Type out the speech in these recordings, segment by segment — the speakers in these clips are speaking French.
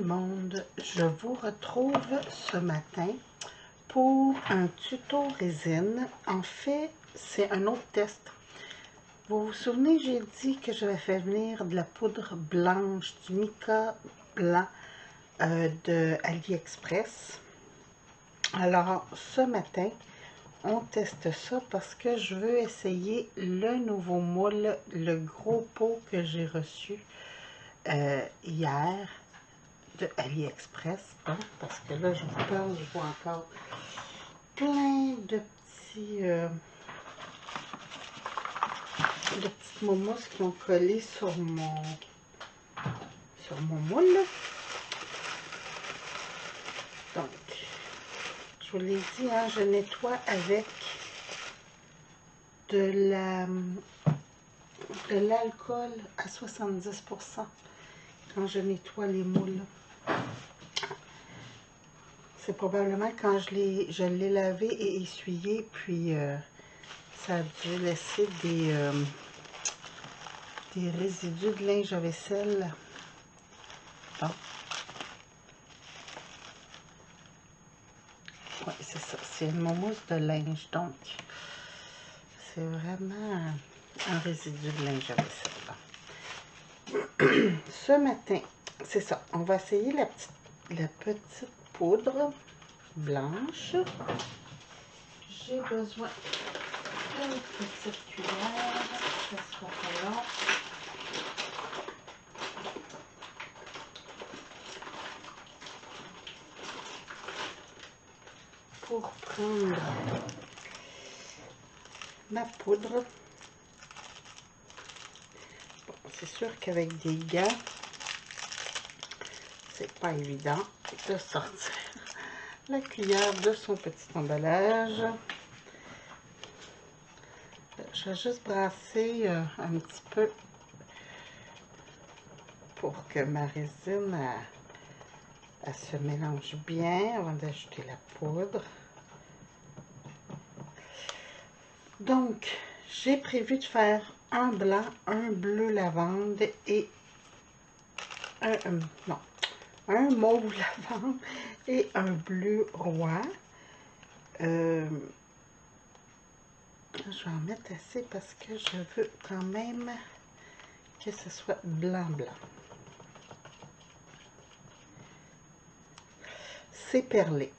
monde, je vous retrouve ce matin pour un tuto résine. En fait, c'est un autre test. Vous vous souvenez, j'ai dit que j'avais fait venir de la poudre blanche, du mica blanc de AliExpress. Alors, ce matin, on teste ça parce que je veux essayer le nouveau moule, le gros pot que j'ai reçu hier de AliExpress, hein, parce que là je vous parle, je vois encore plein de petites momousses qui ont collé sur mon moule. Donc je vous l'ai dit, hein, je nettoie avec de l'alcool à 70% quand je nettoie les moules. C'est probablement quand je l'ai lavé et essuyé, puis ça a dû laisser des résidus de linge à vaisselle. Bon. Oui, c'est ça. C'est une mousse de linge, donc c'est vraiment un résidu de linge à vaisselle. Ce matin, c'est ça. On va essayer la petite poudre blanche. J'ai besoin d'une petite cuillère, ça sera pas long. Pour prendre ma poudre. Bon, c'est sûr qu'avec des gants, c'est pas évident de sortir la cuillère de son petit emballage. Je vais juste brasser un petit peu pour que ma résine elle se mélange bien avant d'ajouter la poudre. Donc, j'ai prévu de faire un blanc, un bleu lavande et un mauve lavande et un bleu roi. Je vais en mettre assez parce que je veux quand même que ce soit blanc. C'est perlé.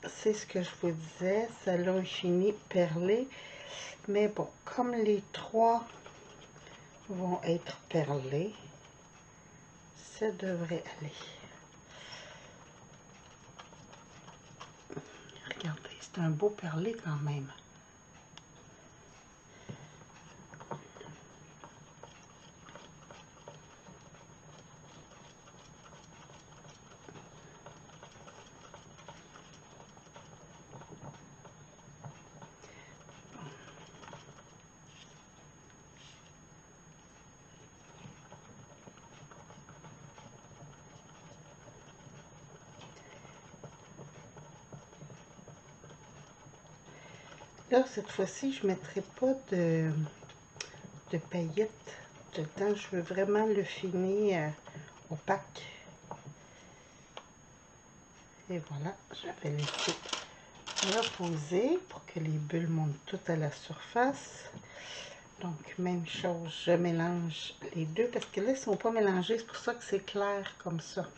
C'est ce que je vous disais. Ça a un fini perlé. Mais bon, comme les trois vont être perlés, ça devrait aller. Regardez, c'est un beau perlé quand même. Là, cette fois-ci, je ne mettrai pas de paillettes dedans. Je veux vraiment le finir opaque. Et voilà, je vais laisser reposer pour que les bulles montent toutes à la surface. Donc, même chose, je mélange les deux parce que là, ils ne sont pas mélangés. C'est pour ça que c'est clair comme ça.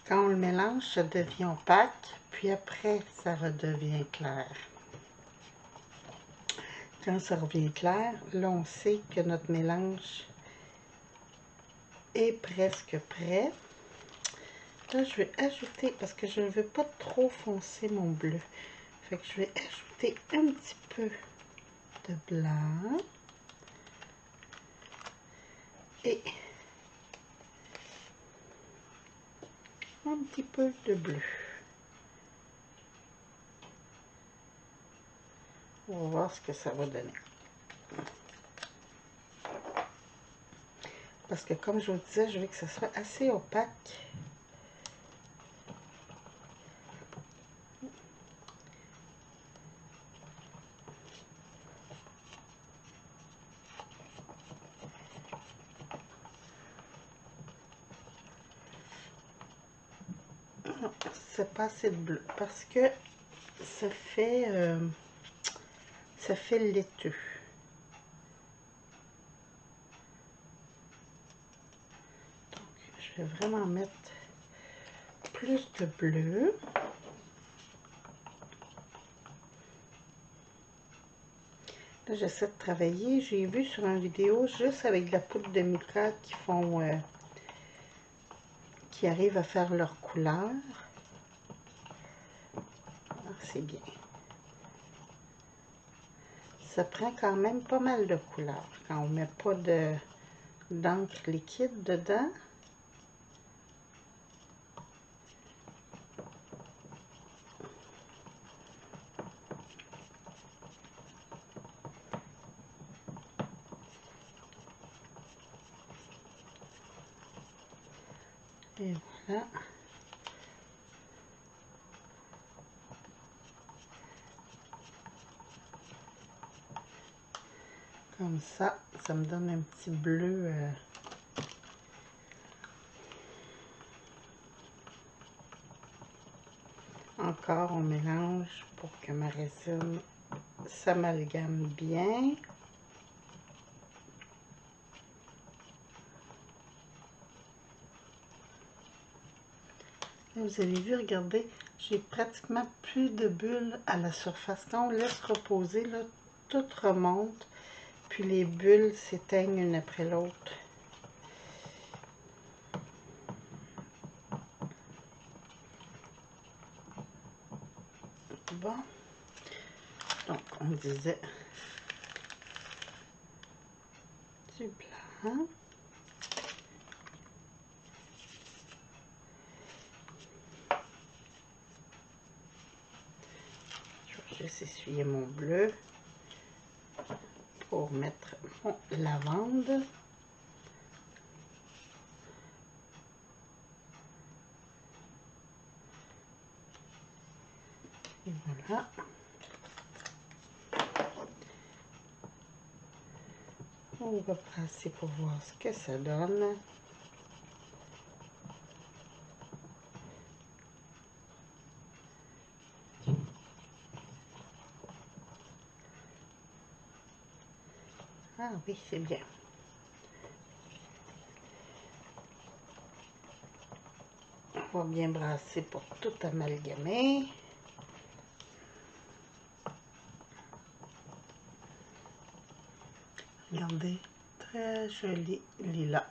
Quand on le mélange, ça devient opaque. Puis après, ça redevient clair. Quand ça revient clair, là, on sait que notre mélange est presque prêt. Là, je vais ajouter, parce que je ne veux pas trop foncer mon bleu. Fait que je vais ajouter un petit peu de blanc. Et un petit peu de bleu. On va voir ce que ça va donner. Parce que comme je vous disais, je veux que ça soit assez opaque. Non, c'est pas assez de bleu parce que ça fait laiteux. Donc, je vais vraiment mettre plus de bleu. Là, j'essaie de travailler. J'ai vu sur une vidéo juste avec de la poudre de mica qui arrivent à faire leur couleur. C'est bien. Ça prend quand même pas mal de couleur quand on met pas d'encre liquide dedans. Et voilà. Comme ça me donne un petit bleu. Encore, on mélange pour que ma résine s'amalgame bien. Là, vous avez vu, regardez, j'ai pratiquement plus de bulles à la surface. Quand on laisse reposer, là, tout remonte, puis les bulles s'éteignent une après l'autre. Bon, donc on disait du blanc. Je vais juste essuyer mon bleu pour mettre mon lavande. Et voilà. On va brasser pour voir ce que ça donne. Ah oui, c'est bien. On va bien brasser pour tout amalgamer. Regardez, très joli lilas.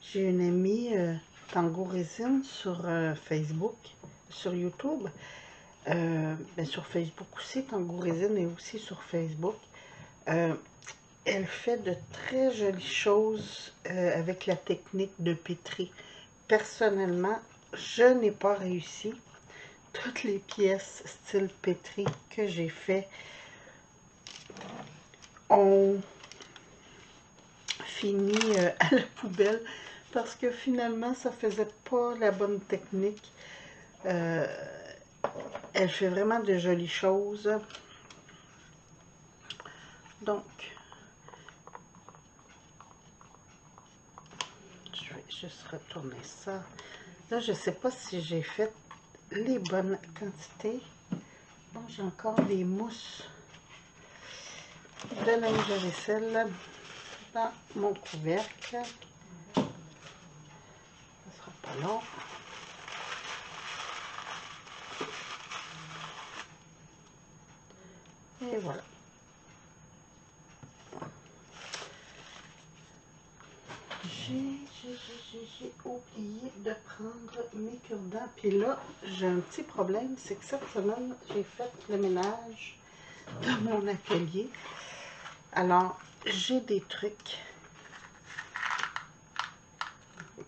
J'ai une amie Tango Résine sur Facebook, sur YouTube. Sur Facebook aussi, Tango Résine est aussi sur Facebook. Elle fait de très jolies choses avec la technique de pétri. Personnellement, je n'ai pas réussi. Toutes les pièces style pétri que j'ai fait ont fini à la poubelle parce que finalement, ça faisait pas la bonne technique. Elle fait vraiment de jolies choses. Donc, je vais juste retourner ça. Là, je ne sais pas si j'ai fait les bonnes quantités. Bon, j'ai encore des mousses de linge à vaisselle dans mon couvercle. Ça ne sera pas long. Et voilà. J'ai oublié de prendre mes cure-dents. Puis là, j'ai un petit problème, c'est que cette semaine, j'ai fait le ménage dans mon atelier. Alors, j'ai des trucs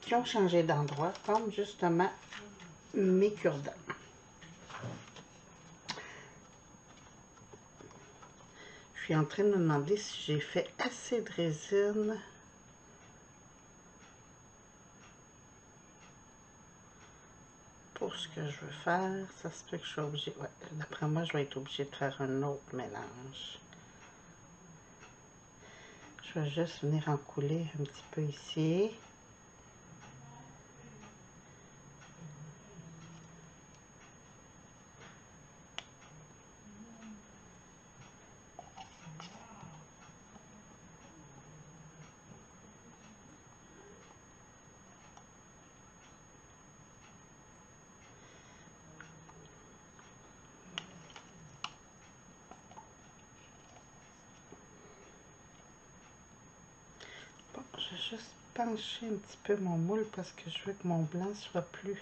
qui ont changé d'endroit, comme justement mes cure-dents. Je suis en train de me demander si j'ai fait assez de résine pour ce que je veux faire. Ça se peut que je sois obligée. Ouais, d'après moi, je vais être obligée de faire un autre mélange. Je vais juste venir en couler un petit peu ici. Bon, je vais juste pencher un petit peu mon moule parce que je veux que mon blanc soit plus...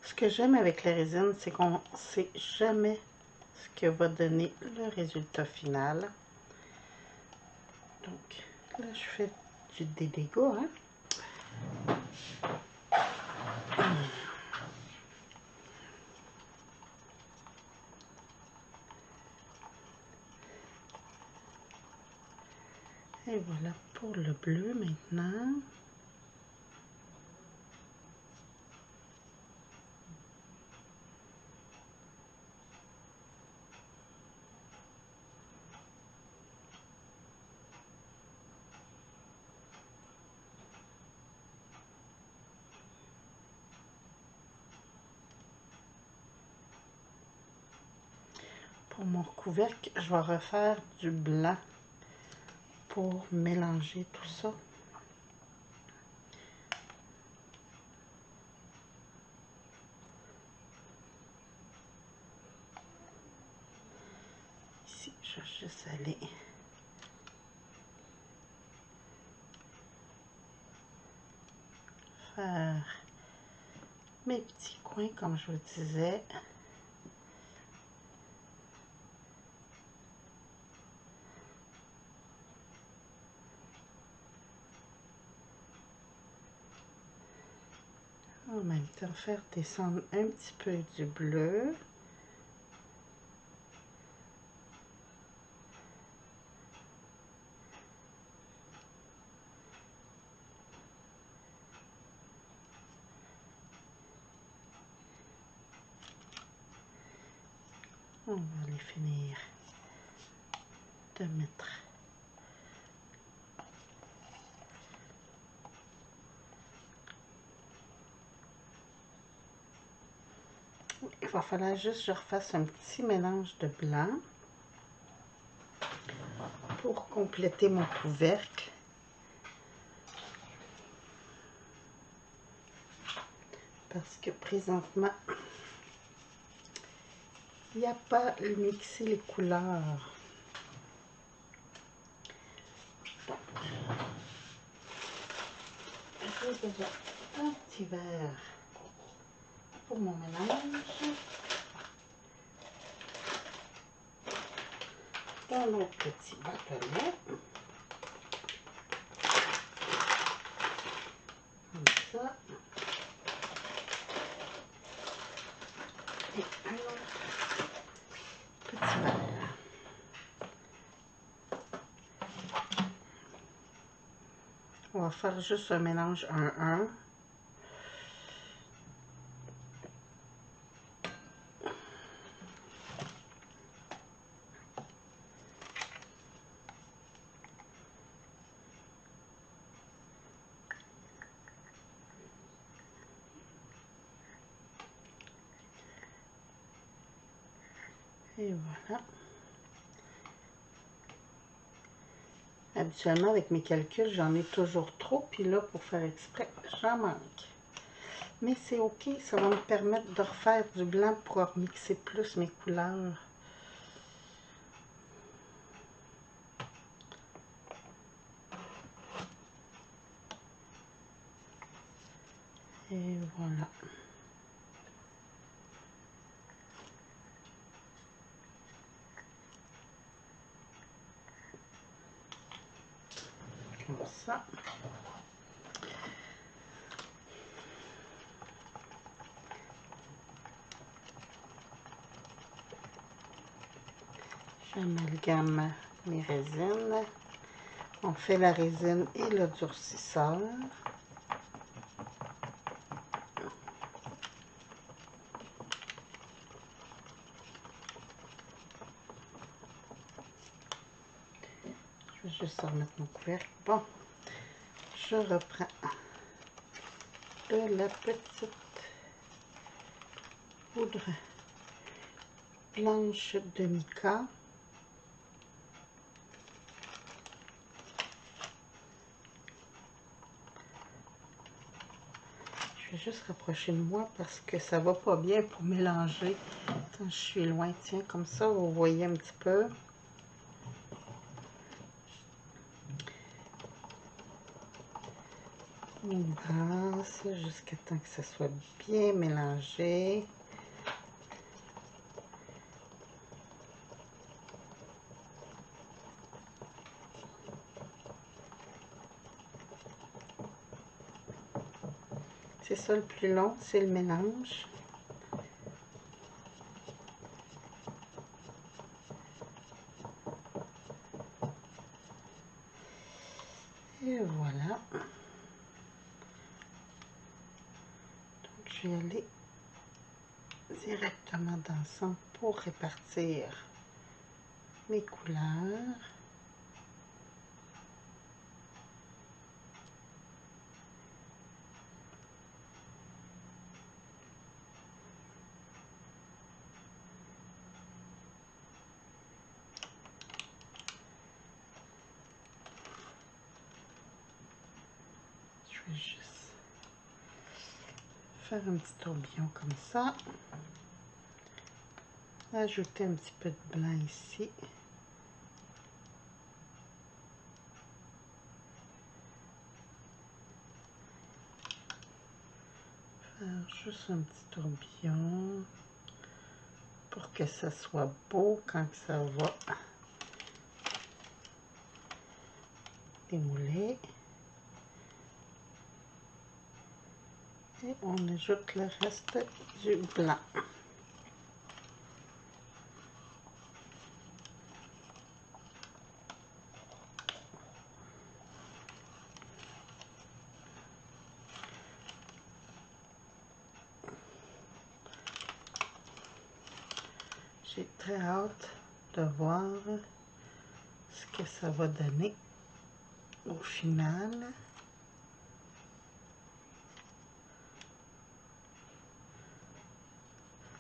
Ce que j'aime avec la résine, c'est qu'on ne sait jamais ce que va donner le résultat final. Donc, là, je fais des dégâts, hein. Et voilà pour le bleu maintenant. Pour mon couvercle, je vais refaire du blanc pour mélanger tout ça. Ici, je vais juste aller faire mes petits coins comme je vous disais. En même temps, faire descendre un petit peu du bleu. On va aller finir de mettre il va falloir juste que je refasse un petit mélange de blanc pour compléter mon couvercle. Parce que présentement, il n'y a pas mixé les couleurs. Donc, j'ai déjà un petit verre pour mon mélange. Dans l'autre petit bâtonnet. Comme ça. Et un autre petit verre. On va faire juste un mélange 1-1. Et voilà. Habituellement, avec mes calculs, j'en ai toujours trop. Puis là, pour faire exprès, j'en manque. Mais c'est ok, ça va me permettre de refaire du blanc pour remixer plus mes couleurs. Et voilà. Comme ça. J'amalgame mes résines. On fait la résine et le durcisseur. Je vais juste remettre mon couvercle. Bon, je reprends de la petite poudre blanche de mica. Je vais juste rapprocher de moi parce que ça va pas bien pour mélanger quand je suis loin. Tiens, comme ça, vous voyez un petit peu. On brasse jusqu'à temps que ça soit bien mélangé. C'est ça le plus long, c'est le mélange. Et voilà. Donc, je vais aller directement dans le centre pour répartir mes couleurs. Je vais juste faire un petit tourbillon comme ça. Ajouter un petit peu de blanc ici. Faire juste un petit tourbillon pour que ça soit beau quand ça va démouler. Et on ajoute le reste du blanc. J'ai très hâte de voir ce que ça va donner au final.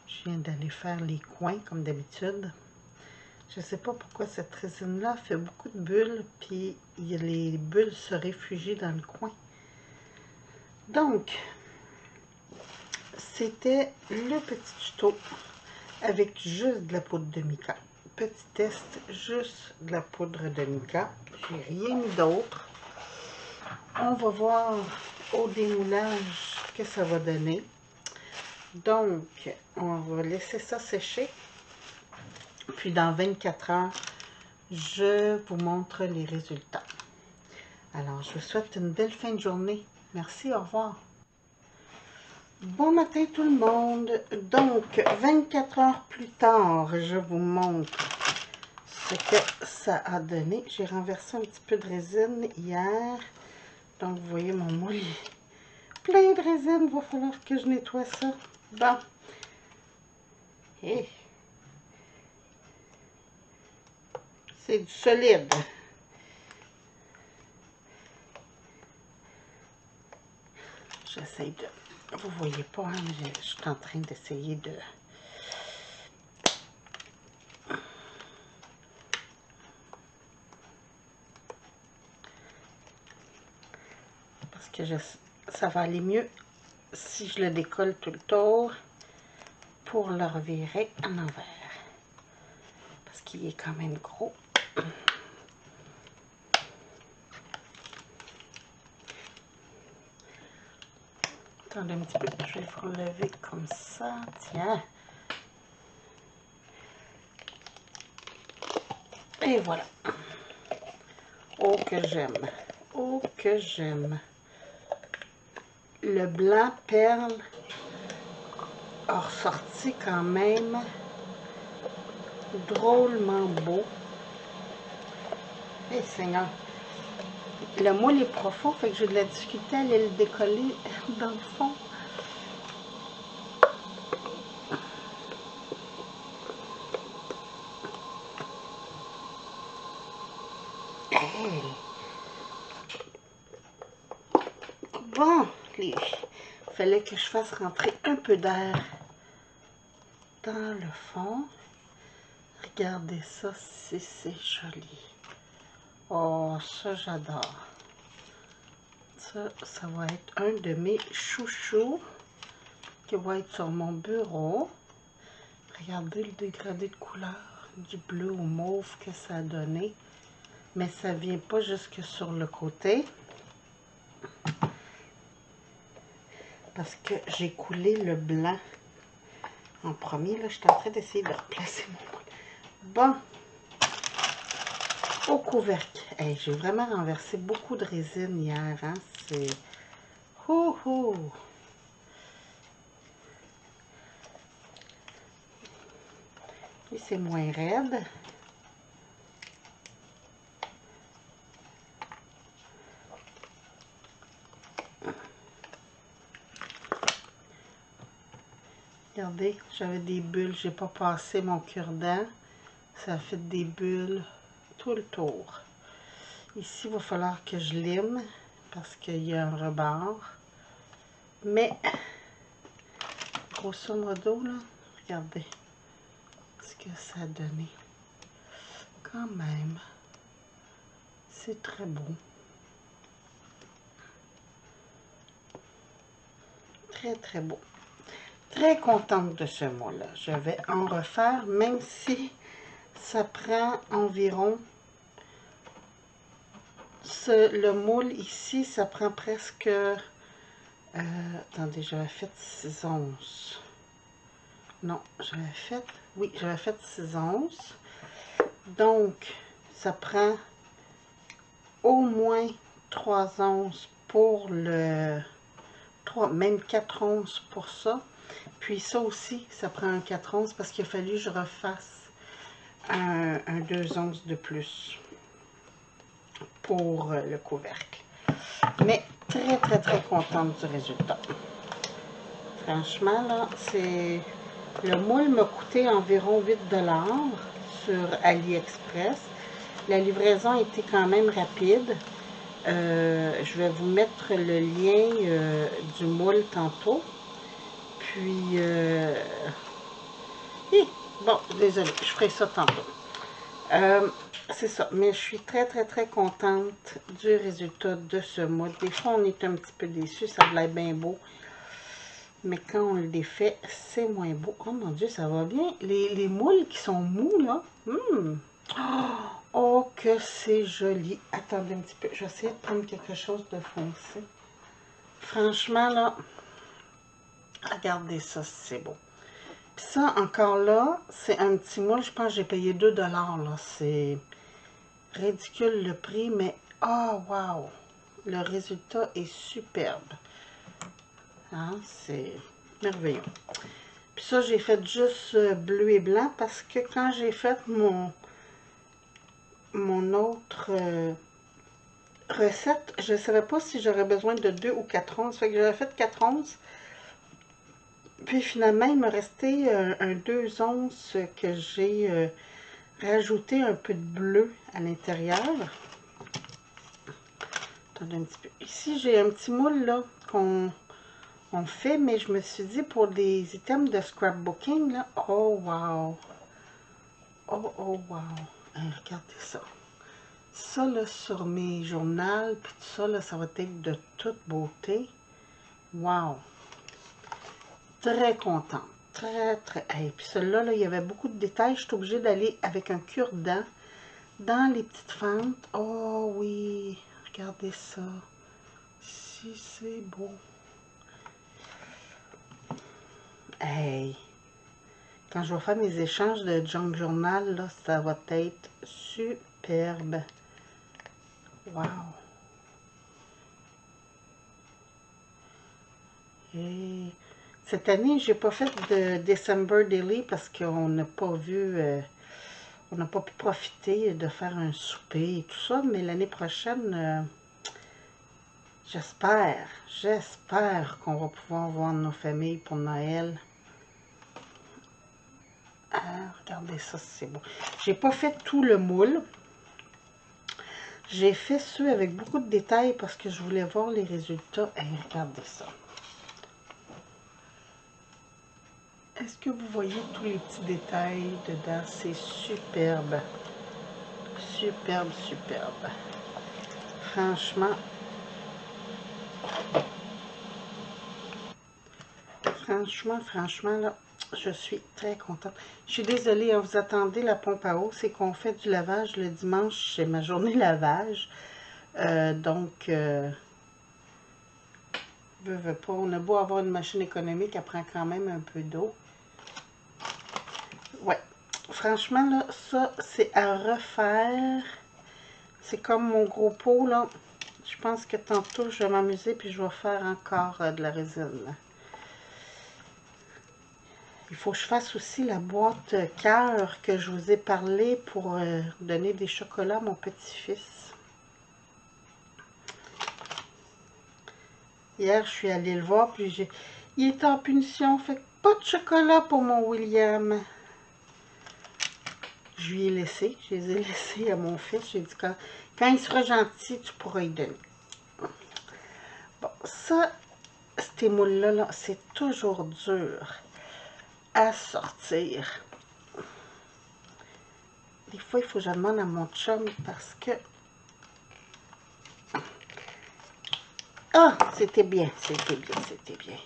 Je viens d'aller faire les coins comme d'habitude. Je ne sais pas pourquoi cette résine-là fait beaucoup de bulles, puis les bulles se réfugient dans le coin. Donc, c'était le petit tuto avec juste de la poudre de mica. Petit test, juste de la poudre de mica. J'ai rien mis d'autre. On va voir au démoulage ce que ça va donner. Donc, on va laisser ça sécher. Puis dans 24 heures, je vous montre les résultats. Alors, je vous souhaite une belle fin de journée. Merci, au revoir. Bon matin tout le monde. Donc, 24 heures plus tard, je vous montre ce que ça a donné. J'ai renversé un petit peu de résine hier. Donc, vous voyez mon moule plein de résine. Il va falloir que je nettoie ça. Bon. Et c'est du solide. J'essaie de... Vous voyez pas, hein, je suis en train d'essayer de... Parce que ça va aller mieux si je le décolle tout le tour pour le revirer en envers. Parce qu'il est quand même gros. Attendez un petit peu, je vais le relever comme ça. Tiens. Et voilà. Oh que j'aime. Oh que j'aime. Le blanc perle a ressorti quand même drôlement beau. Eh Seigneur. Le moule est profond, fait que j'ai de la difficulté à aller le décoller dans le fond. Hey. Bon, il fallait que je fasse rentrer un peu d'air dans le fond. Regardez ça, c'est joli. Oh, ça j'adore. Ça va être un de mes chouchous qui va être sur mon bureau. Regardez le dégradé de couleur du bleu au mauve que ça a donné. Mais ça ne vient pas jusque sur le côté. Parce que j'ai coulé le blanc en premier. Là, je suis en train d'essayer de replacer mon... Bon. Au couvercle. Hey, j'ai vraiment renversé beaucoup de résine hier. Hein? C'est... Houhou! Lui, c'est moins raide. Regardez, j'avais des bulles. J'ai pas passé mon cure-dent. Ça a fait des bulles tout le tour. Ici, il va falloir que je lime parce qu'il y a un rebord. Mais, grosso modo, là, regardez ce que ça a donné. Quand même, c'est très beau. Très, très beau. Très contente de ce moule-là. Je vais en refaire, même si ça prend environ... le moule ici, ça prend presque... attendez, j'avais fait 6 onces. Non, j'avais fait... Oui, j'avais fait 6 onces. Donc, ça prend au moins 3 onces pour le... 3, même 4 onces pour ça. Puis ça aussi, ça prend un 4 onces parce qu'il a fallu que je refasse un 2 onces de plus pour le couvercle. Mais très, très, très contente du résultat. Franchement, là, c'est... Le moule m'a coûté environ 8 $ sur AliExpress. La livraison a été quand même rapide. Je vais vous mettre le lien du moule tantôt. Puis, bon, désolé, je ferai ça tantôt. C'est ça, mais je suis très, très, très contente du résultat de ce moule. Des fois, on est un petit peu déçu, ça a l'air bien beau. Mais quand on le défait, c'est moins beau. Oh mon Dieu, ça va bien. Les moules qui sont mous, là. Oh, que c'est joli. Attendez un petit peu. Je vais essayer de prendre quelque chose de foncé. Franchement, là, regardez ça, c'est beau. Puis ça, encore là, c'est un petit moule. Je pense que j'ai payé 2 $. Là. C'est ridicule le prix, mais oh, wow! Le résultat est superbe. Hein, c'est merveilleux. Puis ça, j'ai fait juste bleu et blanc parce que quand j'ai fait mon autre recette, je ne savais pas si j'aurais besoin de 2 ou 4 onces. Fait que j'avais fait 4 onces. Puis finalement, il me restait un 2 onces que j'ai rajouté un peu de bleu à l'intérieur. Attendez un petit peu. Ici, j'ai un petit moule là qu'on fait, mais je me suis dit pour des items de scrapbooking, là, oh wow! Oh, oh wow! Hein, regardez ça. Ça, là, sur mes journaux, puis tout ça, là, ça va être de toute beauté. Wow! très contente. Très, très. Et puis celui-là, là, il y avait beaucoup de détails. Je suis obligée d'aller avec un cure-dent dans les petites fentes. Oh oui, regardez ça. Si c'est beau. Hey, quand je vais faire mes échanges de junk journal, là, ça va être superbe. Wow. Et cette année, j'ai pas fait de December Daily parce qu'on n'a pas vu, on n'a pas pu profiter de faire un souper et tout ça, mais l'année prochaine, j'espère qu'on va pouvoir voir nos familles pour Noël. Ah, regardez ça, c'est beau. J'ai pas fait tout le moule. J'ai fait ceux avec beaucoup de détails parce que je voulais voir les résultats. Hey, regardez ça. Est-ce que vous voyez tous les petits détails dedans? C'est superbe. Superbe, superbe. Franchement, là, je suis très contente. Je suis désolée, hein, vous attendez la pompe à eau. C'est qu'on fait du lavage le dimanche. C'est ma journée lavage. Veux pas. On a beau avoir une machine économique, elle prend quand même un peu d'eau. Ouais. Franchement, là, ça, c'est à refaire. C'est comme mon gros pot, là. Je pense que tantôt, je vais m'amuser puis je vais faire encore de la résine. Il faut que je fasse aussi la boîte cœur que je vous ai parlé pour donner des chocolats à mon petit-fils. Hier, je suis allée le voir, puis il était en punition, fait que pas de chocolat pour mon William. Je lui ai laissé, je les ai laissés à mon fils. J'ai dit, quand il sera gentil, tu pourras y donner. Bon, ça, ces moules-là, là, c'est toujours dur à sortir. Des fois, il faut que je demande à mon chum parce que... Ah, c'était bien, c'était bien, c'était bien.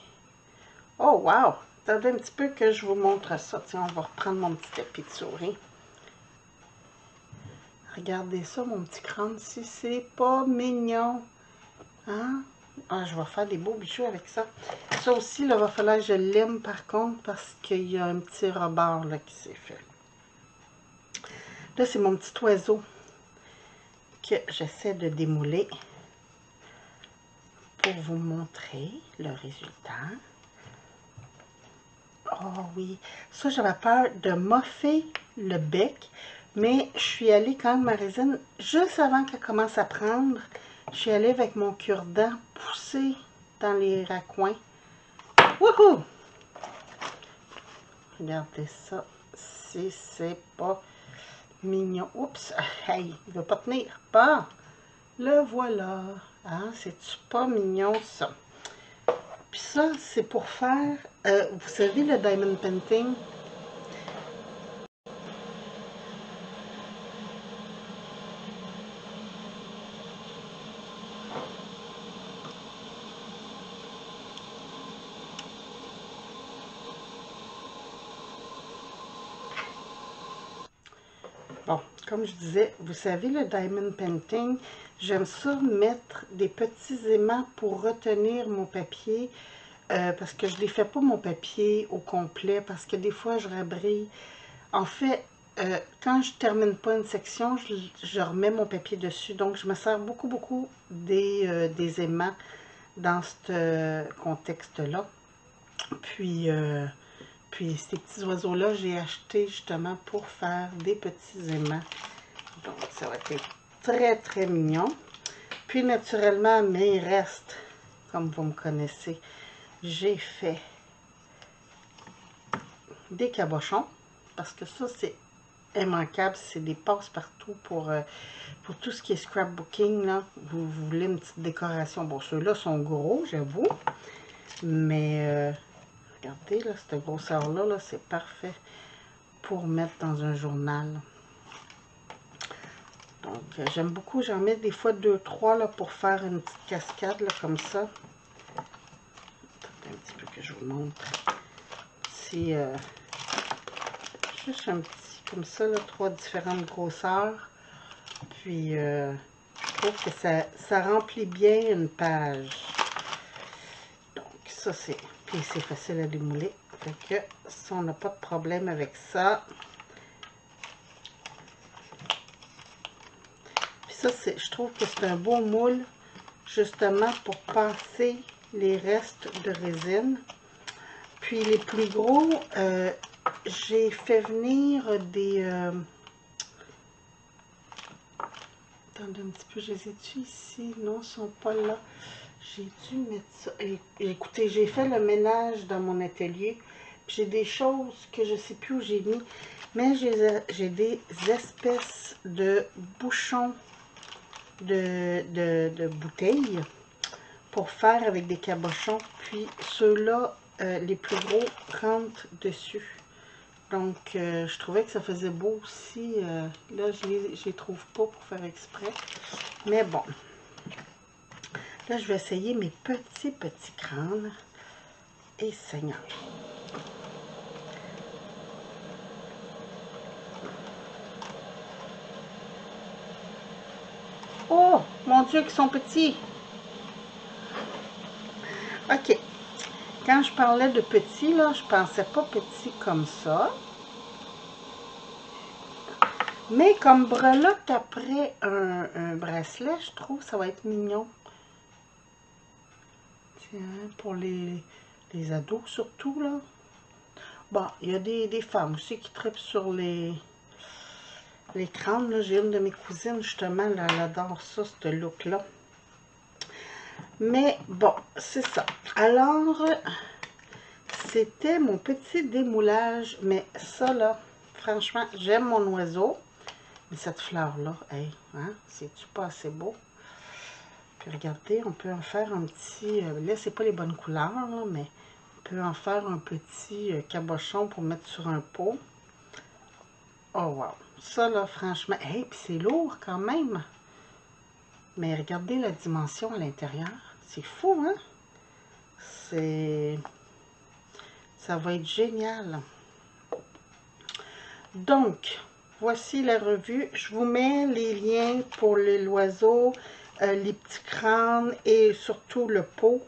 Oh, wow! Attendez un petit peu que je vous montre ça. Tiens, on va reprendre mon petit tapis de souris. Regardez ça, mon petit crâne, si c'est pas mignon. Hein? Ah, je vais faire des beaux bijoux avec ça. Ça aussi, il va falloir que je l'aime par contre parce qu'il y a un petit rebord là, qui s'est fait. Là, c'est mon petit oiseau que j'essaie de démouler pour vous montrer le résultat. Oh oui, ça j'avais peur de moffer le bec, mais je suis allée quand même ma résine, juste avant qu'elle commence à prendre, je suis allée avec mon cure-dent pousser dans les raccoins. Wouhou! Regardez ça, si c'est pas mignon. Oups, hey, il veut pas tenir. Pas, le voilà. Hein, c'est-tu pas mignon ça? Puis ça, c'est pour faire, vous savez, le diamond painting. Bon, comme je disais, vous savez, le diamond painting, j'aime ça mettre des petits aimants pour retenir mon papier, parce que je ne les fais pas mon papier au complet, parce que des fois, je rabrille. En fait, quand je termine pas une section, je remets mon papier dessus. Donc, je me sers beaucoup des aimants dans ce contexte-là. Puis ces petits oiseaux-là, j'ai acheté justement pour faire des petits aimants. Donc, ça va être très mignon. Puis, naturellement, mes restes, comme vous me connaissez, j'ai fait des cabochons. Parce que ça, c'est immanquable. C'est des passe-partout pour tout ce qui est scrapbooking. Là. Vous voulez une petite décoration. Bon, ceux-là sont gros, j'avoue. Mais... regardez, là, cette grosseur-là, là, c'est parfait pour mettre dans un journal. Donc, j'aime beaucoup. J'en mets des fois 2-3 là, pour faire une petite cascade là, comme ça. Attendez un petit peu que je vous montre. petit, juste un petit, comme ça, là, 3 différentes grosseurs. Puis, je trouve que ça remplit bien une page. Donc, ça, c'est... Puis, c'est facile à démouler. Fait que, ça, on n'a pas de problème avec ça. Puis ça, je trouve que c'est un beau moule, justement, pour passer les restes de résine. Puis, les plus gros, j'ai fait venir des... Attendez un petit peu, je les ai-tu ici? Non, ils ne sont pas là. J'ai dû mettre ça. Écoutez, j'ai fait le ménage dans mon atelier. J'ai des choses que je ne sais plus où j'ai mis. Mais j'ai des espèces de bouchons de bouteilles pour faire avec des cabochons. Puis ceux-là, les plus gros, rentrent dessus. Donc, je trouvais que ça faisait beau aussi. Là, je les trouve pas pour faire exprès. Mais bon. Là, je vais essayer mes petits crânes. Et Seigneur. Oh, mon Dieu, qu'ils sont petits. OK. Quand je parlais de petits, là, je pensais pas petits comme ça. Mais comme breloque après un bracelet, je trouve que ça va être mignon. Tiens, pour les ados surtout, là. Bon, il y a des femmes aussi qui trippent sur les crânes. J'ai une de mes cousines, justement, là, elle adore ça, ce look-là. Mais bon, c'est ça. Alors, c'était mon petit démoulage. Mais ça, là, franchement, j'aime mon oiseau. Mais cette fleur-là, hey, hein, c'est-tu pas assez beau? Puis regardez, on peut en faire un petit... là, c'est pas les bonnes couleurs, là, mais on peut en faire un petit cabochon pour mettre sur un pot. Oh, wow! Ça, là, franchement... Hey, puis c'est lourd quand même! Mais regardez la dimension à l'intérieur. C'est fou, hein? Ça va être génial. Donc, voici la revue. Je vous mets les liens pour l'oiseau, les petits crânes et surtout le pot.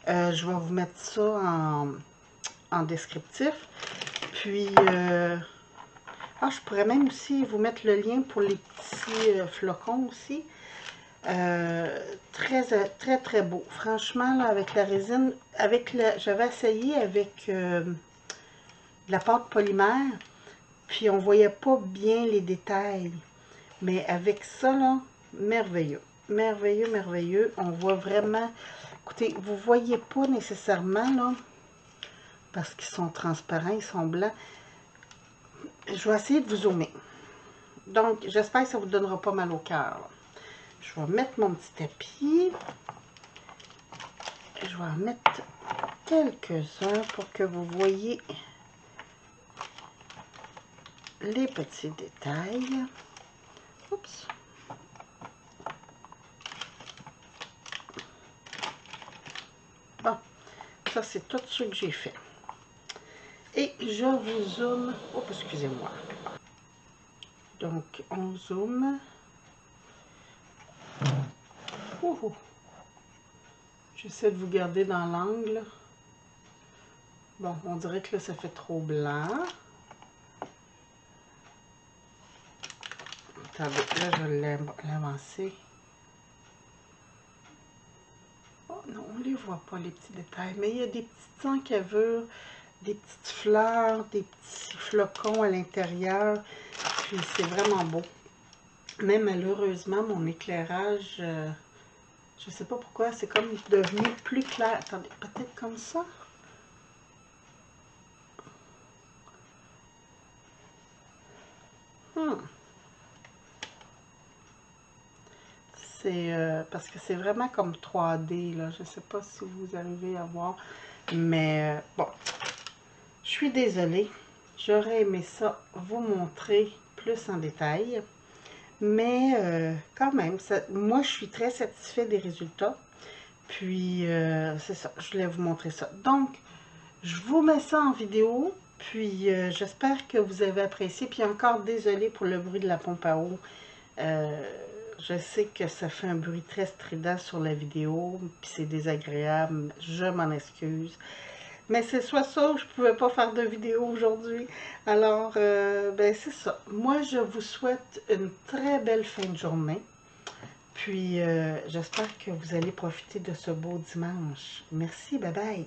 Je vais vous mettre ça en descriptif. Puis, je pourrais même aussi vous mettre le lien pour les petits flocons aussi. Très beau. Franchement, là, avec la résine, j'avais essayé avec de la pâte polymère. Puis, on voyait pas bien les détails. Mais avec ça, là, merveilleux. Merveilleux, merveilleux. On voit vraiment... Écoutez, vous voyez pas nécessairement, là, parce qu'ils sont transparents, ils sont blancs. Je vais essayer de vous zoomer. Donc, j'espère que ça ne vous donnera pas mal au cœur. Je vais mettre mon petit tapis. Je vais en mettre quelques-uns pour que vous voyez les petits détails. Oups. Bon, ça c'est tout ce que j'ai fait. Et je vous zoome. Oh, excusez-moi. Donc, on zoome. J'essaie de vous garder dans l'angle. Bon, on dirait que là, ça fait trop blanc. Attendez, là, je vais l'avancer. Oh non, on ne les voit pas, les petits détails. Mais il y a des petites encavures, des petites fleurs, des petits flocons à l'intérieur. Puis, c'est vraiment beau. Mais malheureusement, mon éclairage, je ne sais pas pourquoi, c'est comme devenu plus clair. Attendez, peut-être comme ça? C'est parce que c'est vraiment comme 3D, là. Je ne sais pas si vous arrivez à voir. Mais bon, je suis désolée. J'aurais aimé ça vous montrer plus en détail. Mais quand même, moi, je suis très satisfaite des résultats. Puis, c'est ça, je voulais vous montrer ça. Donc, je vous mets ça en vidéo. Puis, j'espère que vous avez apprécié. Puis encore, désolée pour le bruit de la pompe à eau. Je sais que ça fait un bruit très strident sur la vidéo, puis c'est désagréable. Je m'en excuse. Mais c'est soit ça ou je ne pouvais pas faire de vidéo aujourd'hui. Alors, ben c'est ça. Moi, je vous souhaite une très belle fin de journée. Puis, j'espère que vous allez profiter de ce beau dimanche. Merci, bye bye.